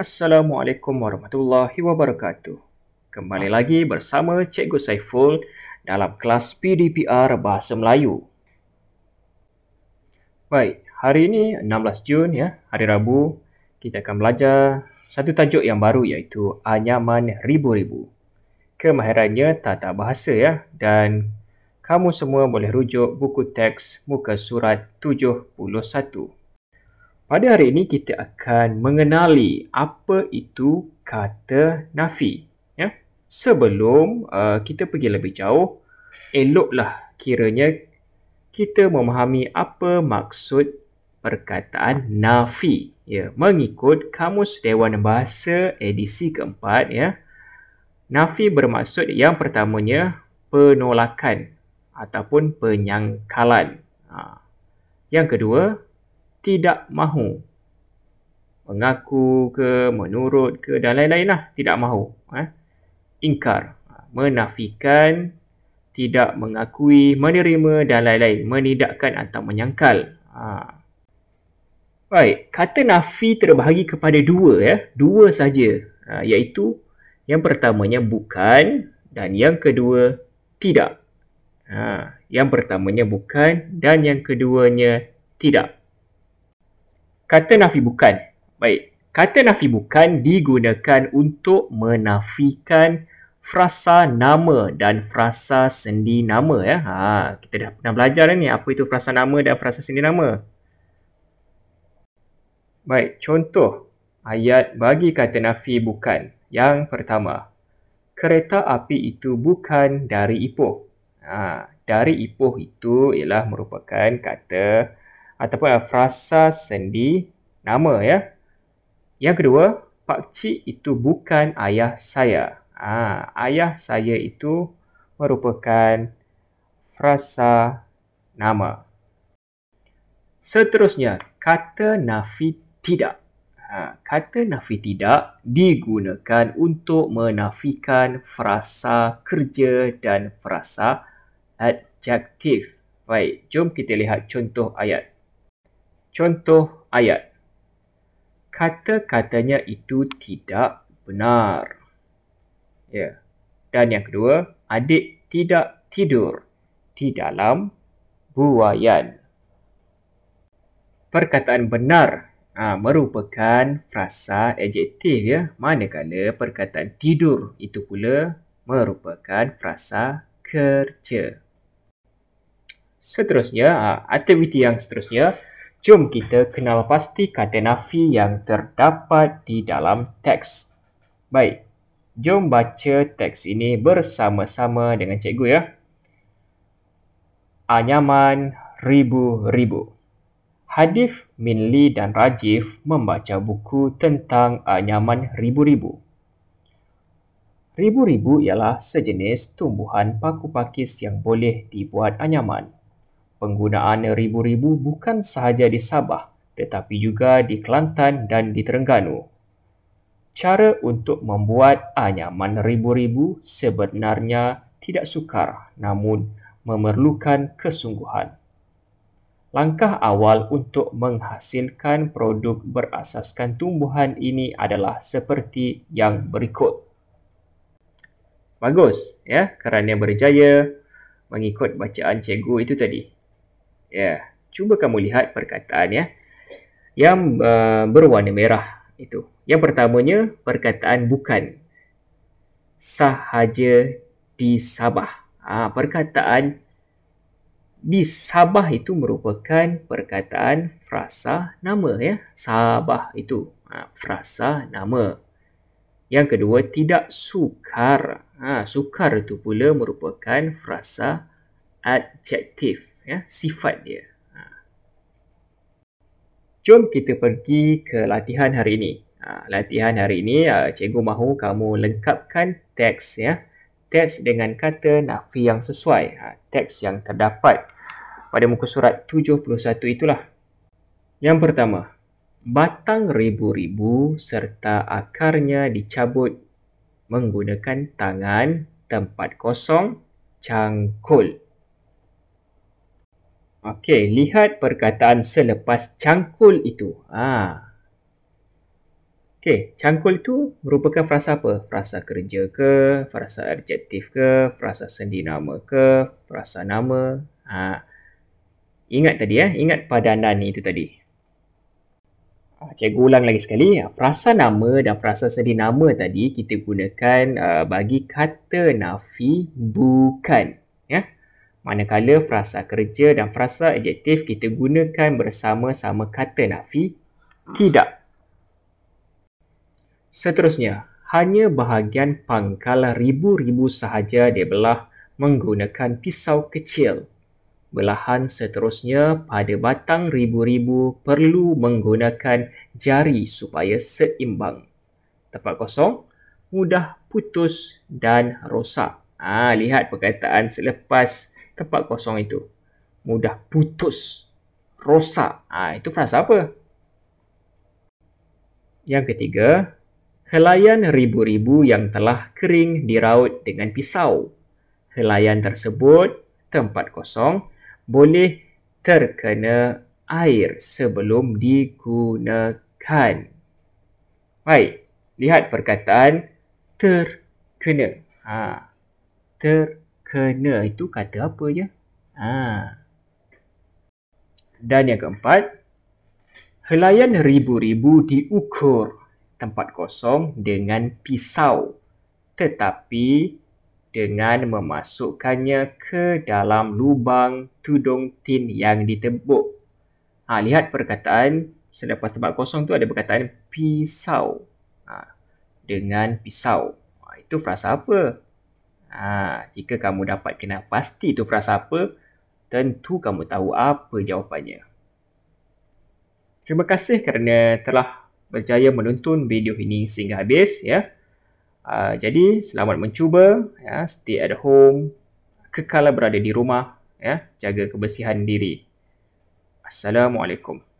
Assalamualaikum warahmatullahi wabarakatuh. Kembali lagi bersama Cikgu Saiful dalam kelas PDPR Bahasa Melayu. Baik, hari ini 16 Jun ya, hari Rabu, kita akan belajar satu tajuk yang baru iaitu anyaman ribu-ribu. Kemahirannya tata bahasa ya, dan kamu semua boleh rujuk buku teks muka surat 71. Pada hari ini kita akan mengenali apa itu kata nafi. Ya. Sebelum kita pergi lebih jauh, eloklah kiranya kita memahami apa maksud perkataan nafi. Ya, mengikut Kamus Dewan Bahasa edisi keempat, ya. Nafi bermaksud yang pertamanya penolakan ataupun penyangkalan. Yang kedua, tidak mahu. Mengaku ke, menurut ke dan lain-lain lah. Tidak mahu. Ingkar. Menafikan, tidak mengakui, menerima dan lain-lain. Menidakkan atau menyangkal. Baik, kata nafi terbahagi kepada dua ya. Dua saja. Iaitu yang pertamanya bukan dan yang kedua tidak. Yang pertamanya bukan dan yang keduanya tidak. Kata nafi bukan. Baik. Kata nafi bukan digunakan untuk menafikan frasa nama dan frasa sendi nama ya. Kita dah pernah belajar ni apa itu frasa nama dan frasa sendi nama. Baik, contoh ayat bagi kata nafi bukan. Yang pertama, kereta api itu bukan dari Ipoh. Dari Ipoh itu ialah merupakan kata ataupun frasa sendi nama ya. Yang kedua, pakcik itu bukan ayah saya. Ayah saya itu merupakan frasa nama. Seterusnya, kata nafi tidak. Kata nafi tidak digunakan untuk menafikan frasa kerja dan frasa adjektif. Baik, jom kita lihat contoh ayat. Contoh ayat. Kata-katanya itu tidak benar. Ya. Dan yang kedua, adik tidak tidur di dalam buaian. Perkataan benar merupakan frasa adjektif ya, manakala perkataan tidur itu pula merupakan frasa kerja. Seterusnya, aktiviti yang seterusnya, jom kita kenal pasti kata nafi yang terdapat di dalam teks. Baik, jom baca teks ini bersama-sama dengan cikgu ya. Anyaman ribu-ribu. Hadif, Minli dan Rajif membaca buku tentang anyaman ribu-ribu. Ribu-ribu ialah sejenis tumbuhan paku pakis yang boleh dibuat anyaman. Penggunaan ribu-ribu bukan sahaja di Sabah tetapi juga di Kelantan dan di Terengganu. Cara untuk membuat anyaman ribu-ribu sebenarnya tidak sukar namun memerlukan kesungguhan. Langkah awal untuk menghasilkan produk berasaskan tumbuhan ini adalah seperti yang berikut. Bagus ya, kerana berjaya mengikut bacaan cikgu itu tadi. Ya, cuba kamu lihat perkataan ya yang berwarna merah itu. Yang pertamanya perkataan bukan. Sahaja di Sabah. Perkataan di Sabah itu merupakan perkataan frasa nama ya. Sabah itu frasa nama. Yang kedua, tidak sukar. Sukar itu pula merupakan frasa adjektif ya, sifat dia. Jom kita pergi ke latihan hari ini. Latihan hari ini cikgu mahu kamu lengkapkan teks ya. Teks dengan kata nafi yang sesuai. Teks yang terdapat pada muka surat 71 itulah. Yang pertama, batang ribu-ribu serta akarnya dicabut menggunakan tangan, tempat kosong, cangkul. Okey, lihat perkataan selepas cangkul itu. Okey, cangkul itu merupakan frasa apa? Frasa kerja ke, frasa adjektif ke, frasa sendi nama ke, frasa nama. Ingat tadi ingat padanan itu tadi. Cikgu ulang lagi sekali. Frasa nama dan frasa sendi nama tadi kita gunakan bagi kata nafi bukan. Ya. Manakala frasa kerja dan frasa adjektif kita gunakan bersama-sama kata nafi tidak. Seterusnya, hanya bahagian pangkal ribu-ribu sahaja dibelah menggunakan pisau kecil. Belahan seterusnya pada batang ribu-ribu perlu menggunakan jari supaya seimbang. Tempat kosong, mudah putus dan rosak. Lihat perkataan selepas tempat kosong itu. Mudah putus, rosak. Itu frasa apa? Yang ketiga, helaian ribu-ribu yang telah kering diraut dengan pisau. Helaian tersebut, tempat kosong, boleh terkena air sebelum digunakan. Baik, lihat perkataan terkena. Terkena itu kata apa ya? Dan yang keempat, helaian ribu-ribu diukur tempat kosong dengan pisau, tetapi dengan memasukkannya ke dalam lubang tudung tin yang ditebuk. Lihat perkataan selepas tempat kosong tu ada perkataan pisau. Dengan pisau. Itu frasa apa? Jika kamu dapat kenal pasti itu frasa apa, tentu kamu tahu apa jawapannya. Terima kasih kerana telah berjaya menonton video ini sehingga habis ya. Jadi selamat mencuba ya, stay at home, kekal berada di rumah ya, jaga kebersihan diri. Assalamualaikum.